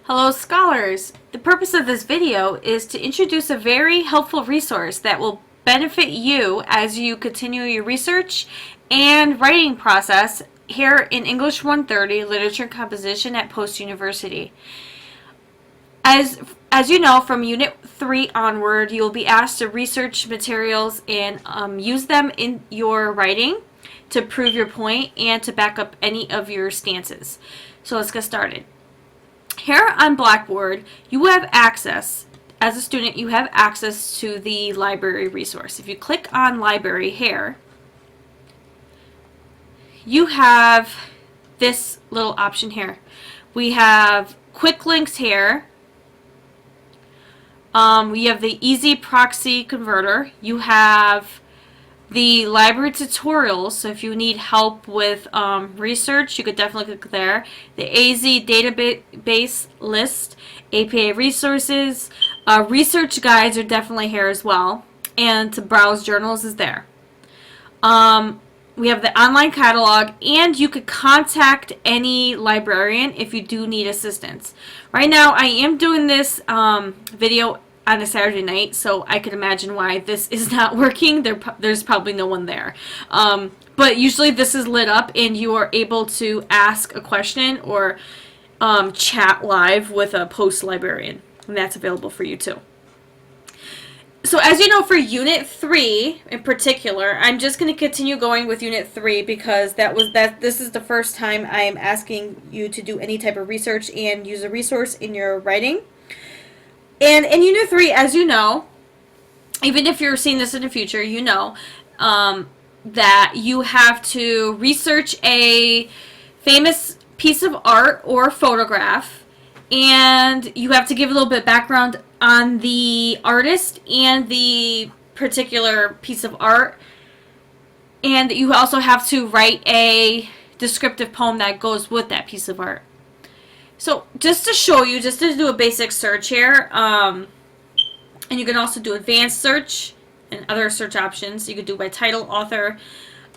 Hello scholars! The purpose of this video is to introduce a very helpful resource that will benefit you as you continue your research and writing process here in English 130 Literature and Composition at Post University. As you know, from Unit 3 onward, you will be asked to research materials and use them in your writing to prove your point and to back up any of your stances. So let's get started. Here on Blackboard, you have access, as a student, you have access to the library resource. If you click on library here, you have this little option here. We have quick links here. We have the easy proxy converter. You have the library tutorials, so if you need help with research, you could definitely click there. The AZ database list, APA resources, research guides are definitely here as well, and to browse journals is there. We have the online catalog, and you could contact any librarian if you do need assistance. Right now, I am doing this video on a Saturday night, so I can imagine why this is not working. There's probably no one there. But usually this is lit up and you are able to ask a question or chat live with a post librarian, and that's available for you too. So as you know, for Unit 3 in particular, I'm just going to continue going with Unit 3 because this is the first time I am asking you to do any type of research and use a resource in your writing. And in Unit 3, as you know, even if you're seeing this in the future, you know that you have to research a famous piece of art or photograph, and you have to give a little bit of background on the artist and the particular piece of art, and you also have to write a descriptive poem that goes with that piece of art. So just to show you, just to do a basic search here, and you can also do advanced search and other search options. You could do by title, author.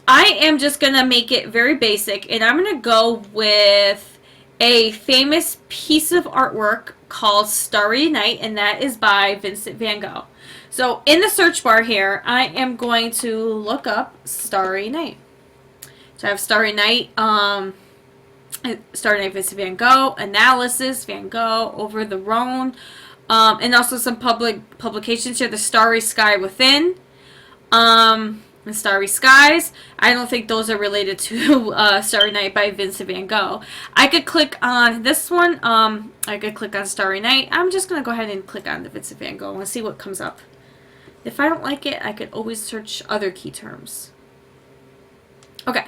I am just going to make it very basic, and I'm going to go with a famous piece of artwork called Starry Night, and that is by Vincent van Gogh. So in the search bar here, I am going to look up Starry Night. So I have Starry Night, Starry Night, Vincent van Gogh, analysis, Van Gogh, Over the Rhone, and also some publications here, The Starry Sky Within, and Starry Skies. I don't think those are related to Starry Night by Vincent van Gogh. I could click on this one. I could click on Starry Night. I'm just going to go ahead and click on the Vincent van Gogh and see what comes up. If I don't like it, I could always search other key terms. Okay,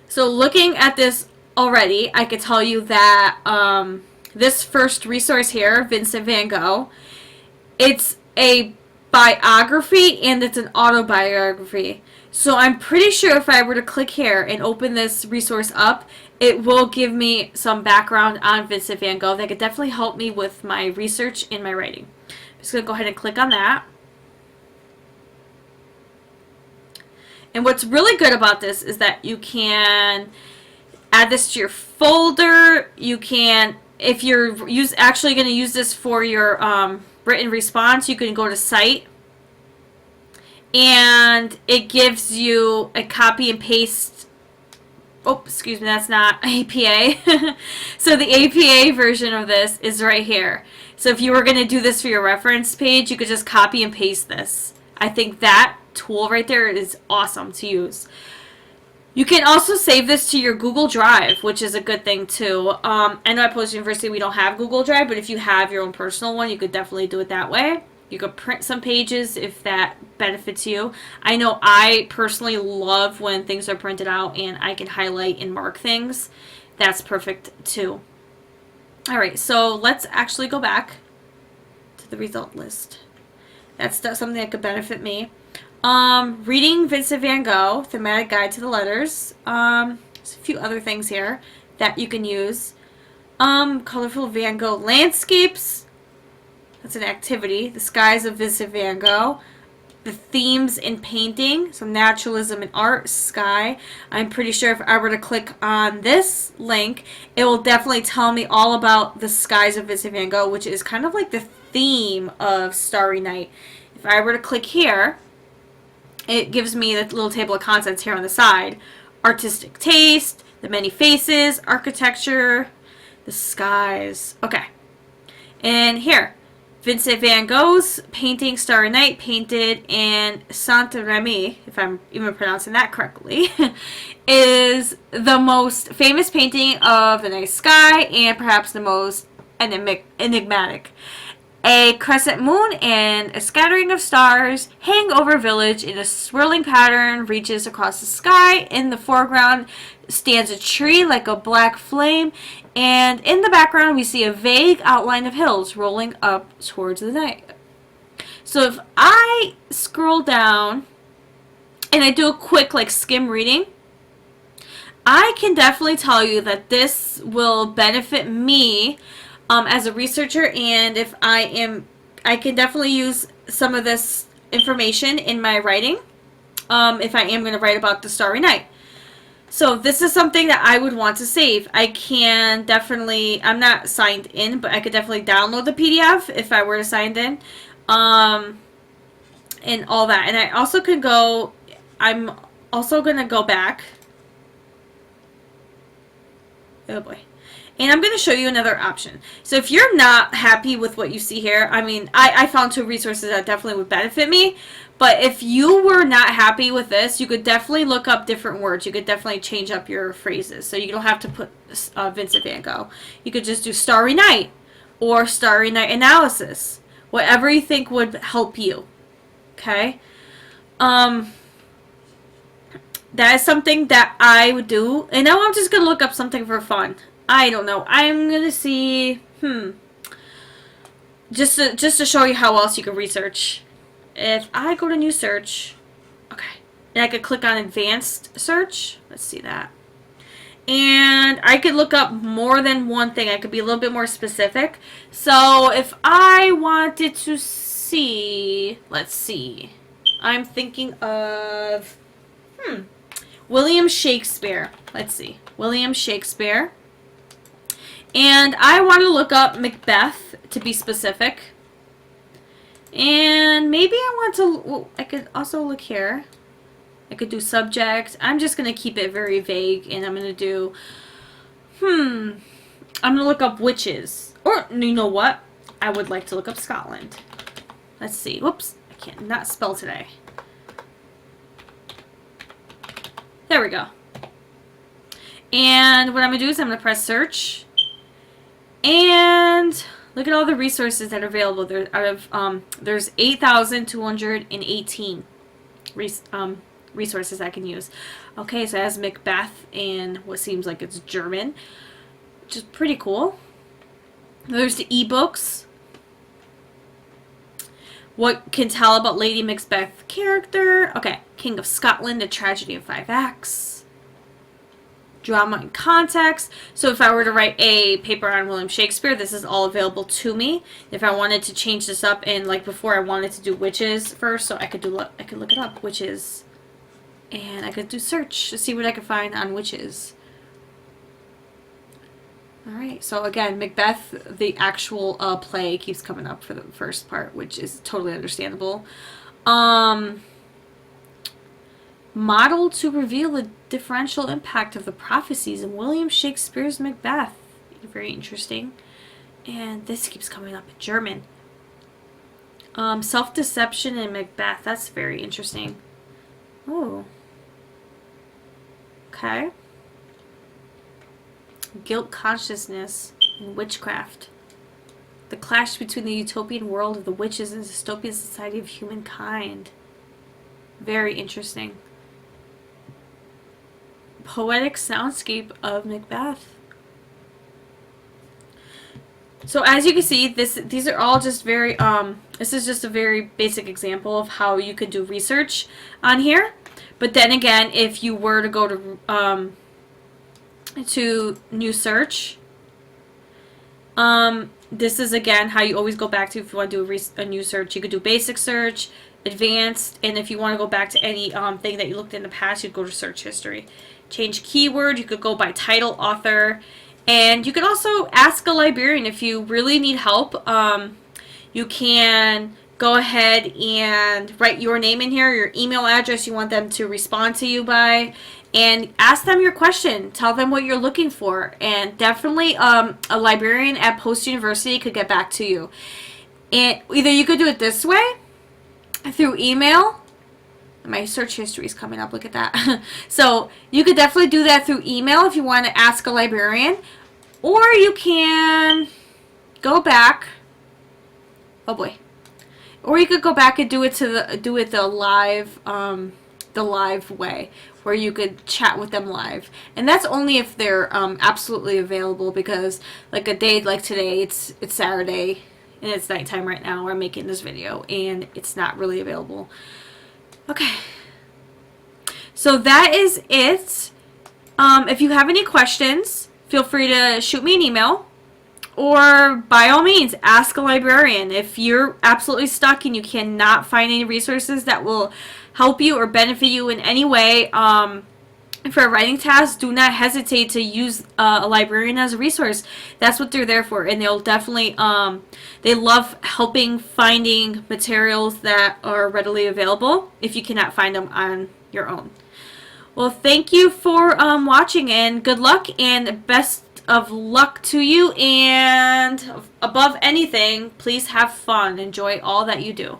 so looking at this already, I could tell you that this first resource here, Vincent van Gogh, it's a biography and it's an autobiography. So I'm pretty sure if I were to click here and open this resource up, it will give me some background on Vincent van Gogh that could definitely help me with my research and my writing. I'm just going to go ahead and click on that. And what's really good about this is that you can add this to your folder. You can, if you're actually going to use this for your written response, you can go to Cite, and it gives you a copy and paste. Oh, excuse me, that's not APA. So the APA version of this is right here. So if you were going to do this for your reference page, you could just copy and paste this. I think that tool right there is awesome to use. You can also save this to your Google Drive, which is a good thing too. I know at Post University we don't have Google Drive, but if you have your own personal one, you could definitely do it that way. You could print some pages if that benefits you. I know I personally love when things are printed out and I can highlight and mark things. That's perfect too. Alright, so let's actually go back to the result list. That's something that could benefit me. Reading Vincent van Gogh, Thematic Guide to the Letters. There's a few other things here that you can use. Colorful Van Gogh Landscapes. That's an activity. The Skies of Vincent van Gogh. the themes in painting, so naturalism and art, sky. I'm pretty sure if I were to click on this link, it will definitely tell me all about the skies of Vincent van Gogh, which is kind of like the theme of Starry Night. If I were to click here, it gives me the little table of contents here on the side. Artistic taste, the many faces, architecture, the skies. Okay. And here, Vincent van Gogh's painting Starry Night, painted in Saint-Rémy, if I'm even pronouncing that correctly, is the most famous painting of the night sky and perhaps the most enigmatic. A crescent moon and a scattering of stars hang over a village in a swirling pattern reaches across the sky. In the foreground stands a tree like a black flame, and in the background we see a vague outline of hills rolling up towards the night. So if I scroll down and I do a quick skim reading, I can definitely tell you that this will benefit me as a researcher, and if I can definitely use some of this information in my writing if I am going to write about the Starry Night. So this is something that I would want to save. I can definitely, I'm not signed in, but I could definitely download the PDF if I were to sign in, and all that. And I also could go, I'm also going to go back. Oh boy. And I'm going to show you another option. So if you're not happy with what you see here, I mean, I found two resources that definitely would benefit me. But if you were not happy with this, you could definitely look up different words. You could definitely change up your phrases. So you don't have to put Vincent van Gogh. You could just do Starry Night or Starry Night Analysis. Whatever you think would help you. Okay? That is something that I would do. And now I'm just going to look up something for fun. I don't know. I'm going to see, just to show you how else you can research. If I go to new search, okay, and I could click on advanced search. Let's see that. And I could look up more than one thing. I could be a little bit more specific. So if I wanted to see, let's see. I'm thinking of, William Shakespeare. Let's see. William Shakespeare. And I want to look up Macbeth, to be specific. And maybe I want to, well, I could also look here. I could do subject. I'm just going to keep it very vague. And I'm going to do, I'm going to look up witches. Or, you know what? I would like to look up Scotland. Let's see. Whoops. I can't not spell today. There we go. And what I'm going to do is I'm going to press search. And look at all the resources that are available. There's 8,218 resources I can use. Okay, so it has Macbeth and what seems like it's German, which is pretty cool. There's the ebooks. What can tell about Lady Macbeth character? Okay, King of Scotland, A Tragedy in 5 Acts. Drama and context. So if I were to write a paper on William Shakespeare, this is all available to me. If I wanted to change this up, and like before I wanted to do witches first, so I could look it up, witches. And I could do search to see what I could find on witches. Alright, so again, Macbeth, the actual play, keeps coming up for the first part, which is totally understandable. Model to reveal the differential impact of the prophecies in William Shakespeare's Macbeth. Very interesting. And this keeps coming up in German. Self-deception in Macbeth. That's very interesting. Oh. Okay. Guilt consciousness in witchcraft. The clash between the utopian world of the witches and the dystopian society of humankind. Very interesting. Poetic soundscape of Macbeth. So as you can see, these are all just very, this is just a very basic example of how you could do research on here. But then again, if you were to go to new search, this is again how you always go back to if you want to do a new search. You could do basic search, advanced, and if you want to go back to any thing that you looked in the past, you'd go to search history. Change keyword, you could go by title, author, and you could also ask a librarian if you really need help. You can go ahead and write your name in here, your email address you want them to respond to you by, and ask them your question. Tell them what you're looking for, and definitely a librarian at Post University could get back to you. And either you could do it this way, through email. My search history is coming up, look at that. So you could definitely do that through email if you want to ask a librarian, or you can go back, oh boy, or you could go back and do it the live way, where you could chat with them live. And that's only if they're absolutely available, because like a day like today, it's Saturday and it's nighttime right now, I'm making this video, and it's not really available. Okay, so that is it. If you have any questions, feel free to shoot me an email, or by all means, ask a librarian. If you're absolutely stuck and you cannot find any resources that will help you or benefit you in any way for a writing task, do not hesitate to use a librarian as a resource. That's what they're there for, and they'll definitely, they love helping finding materials that are readily available if you cannot find them on your own. Well, thank you for watching, and good luck, and best of luck to you, and above anything, please have fun. Enjoy all that you do.